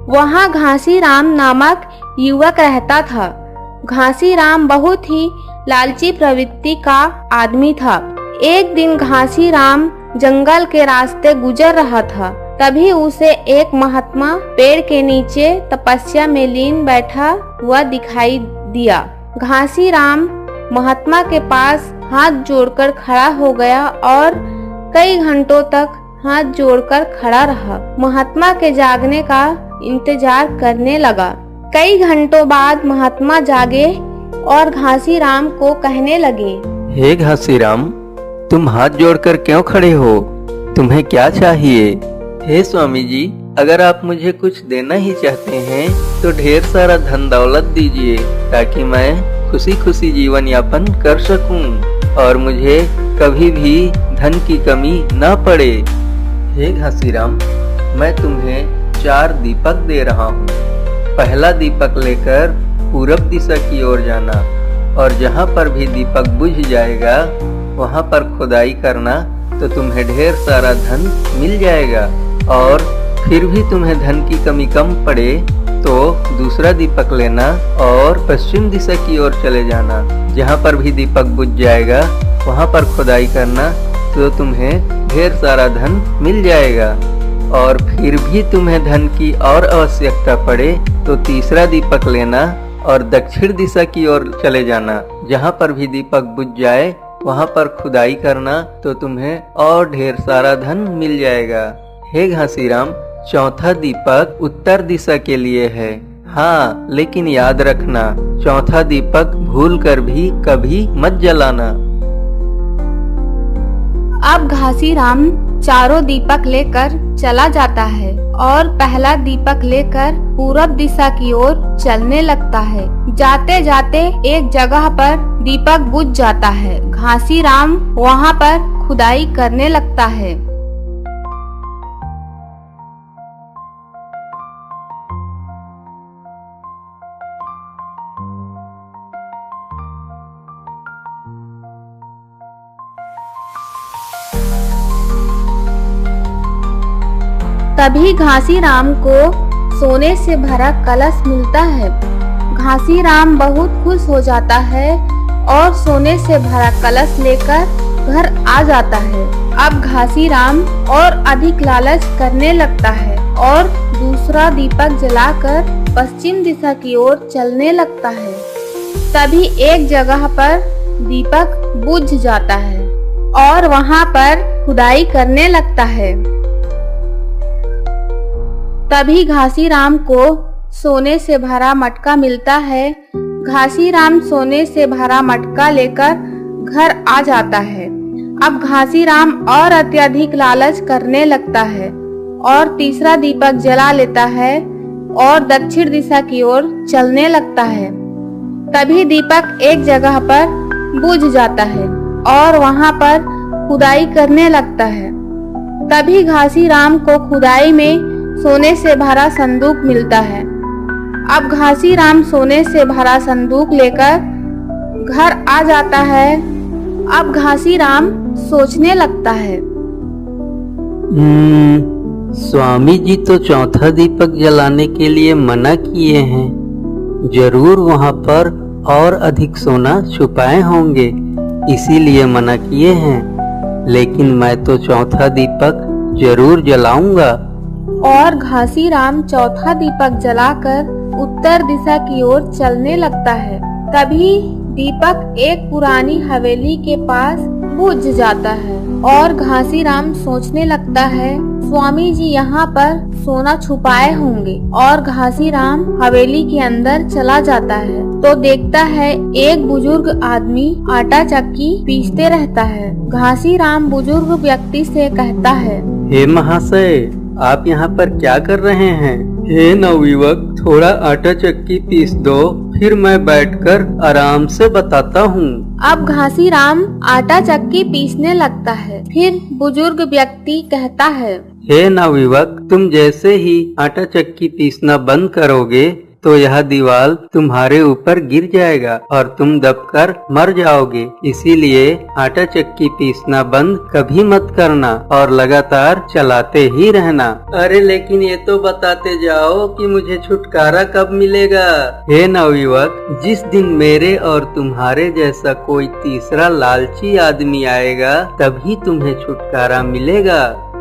वहाँ घासीराम नामक युवक रहता था। घासीराम बहुत ही लालची प्रवृत्ति का आदमी था। एक दिन घासीराम जंगल के रास्ते गुजर रहा था, तभी उसे एक महात्मा पेड़ के नीचे तपस्या में लीन बैठा हुआ दिखाई दिया। घासीराम महात्मा के पास हाथ जोड़कर खड़ा हो गया और कई घंटों तक हाथ जोड़कर खड़ा रहा। महात्मा के जागने का इंतजार करने लगा। कई घंटों बाद महात्मा जागे और घासीराम को कहने लगे, हे घासीराम, तुम हाथ जोड़कर क्यों खड़े हो? तुम्हें क्या चाहिए? हे स्वामी जी, अगर आप मुझे कुछ देना ही चाहते हैं तो ढेर सारा धन दौलत दीजिए, ताकि मैं खुशी खुशी जीवन यापन कर सकूं और मुझे कभी भी धन की कमी न पड़े। हे घासीराम, मैं तुम्हें 4 दीपक दे रहा हूँ। पहला दीपक लेकर पूरब दिशा की ओर जाना और जहाँ पर भी दीपक बुझ जाएगा वहाँ पर खुदाई करना तो तुम्हें ढेर सारा धन मिल जाएगा, और फिर भी तुम्हें धन की कमी कम पड़े तो दूसरा दीपक लेना और पश्चिम दिशा की ओर चले जाना। जहाँ पर भी दीपक बुझ जाएगा वहाँ पर खुदाई करना तो तुम्हें ढेर सारा धन मिल जाएगा, और फिर भी तुम्हें धन की और आवश्यकता पड़े तो तीसरा दीपक लेना और दक्षिण दिशा की ओर चले जाना। जहाँ पर भी दीपक बुझ जाए वहाँ पर खुदाई करना तो तुम्हें और ढेर सारा धन मिल जाएगा। हे घासीराम, चौथा दीपक उत्तर दिशा के लिए है। हाँ, लेकिन याद रखना, चौथा दीपक भूल कर भी कभी मत जलाना। अब घासीराम चारों दीपक लेकर चला जाता है और पहला दीपक लेकर पूरब दिशा की ओर चलने लगता है। जाते जाते एक जगह पर दीपक बुझ जाता है। घासीराम वहाँ पर खुदाई करने लगता है। तभी घासीराम को सोने से भरा कलश मिलता है। घासीराम बहुत खुश हो जाता है और सोने से भरा कलश लेकर घर आ जाता है। अब घासीराम और अधिक लालच करने लगता है और दूसरा दीपक जलाकर पश्चिम दिशा की ओर चलने लगता है। तभी एक जगह पर दीपक बुझ जाता है और वहाँ पर खुदाई करने लगता है। तभी घासीराम को सोने से भरा मटका मिलता है। घासीराम सोने से भरा मटका लेकर घर आ जाता है। अब घासीराम और अत्यधिक लालच करने लगता है और तीसरा दीपक जला लेता है और दक्षिण दिशा की ओर चलने लगता है। तभी दीपक एक जगह पर बुझ जाता है और वहाँ पर खुदाई करने लगता है। तभी घासीराम को खुदाई में सोने से भरा संदूक मिलता है। अब घासीराम सोने से भरा संदूक लेकर घर आ जाता है। अब घासीराम सोचने लगता है, स्वामी जी तो चौथा दीपक जलाने के लिए मना किए हैं। जरूर वहाँ पर और अधिक सोना छुपाए होंगे, इसीलिए मना किए हैं। लेकिन मैं तो चौथा दीपक जरूर जलाऊंगा। और घासीराम चौथा दीपक जलाकर उत्तर दिशा की ओर चलने लगता है। तभी दीपक एक पुरानी हवेली के पास बुझ जाता है और घासीराम सोचने लगता है, स्वामी जी यहाँ पर सोना छुपाए होंगे। और घासीराम हवेली के अंदर चला जाता है तो देखता है एक बुजुर्ग आदमी आटा चक्की पीसते रहता है। घासीराम बुजुर्ग व्यक्ति से कहता है, हे महाशय, आप यहाँ पर क्या कर रहे हैं? हे नवयुवक, थोड़ा आटा चक्की पीस दो, फिर मैं बैठकर आराम से बताता हूँ। अब घासीराम आटा चक्की पीसने लगता है। फिर बुजुर्ग व्यक्ति कहता है, हे नवयुवक, तुम जैसे ही आटा चक्की पीसना बंद करोगे तो यह दीवार तुम्हारे ऊपर गिर जाएगा और तुम दबकर मर जाओगे। इसीलिए आटा चक्की पीसना बंद कभी मत करना और लगातार चलाते ही रहना। अरे लेकिन ये तो बताते जाओ कि मुझे छुटकारा कब मिलेगा। हे नवयुवक, जिस दिन मेरे और तुम्हारे जैसा कोई तीसरा लालची आदमी आएगा तभी तुम्हें छुटकारा मिलेगा।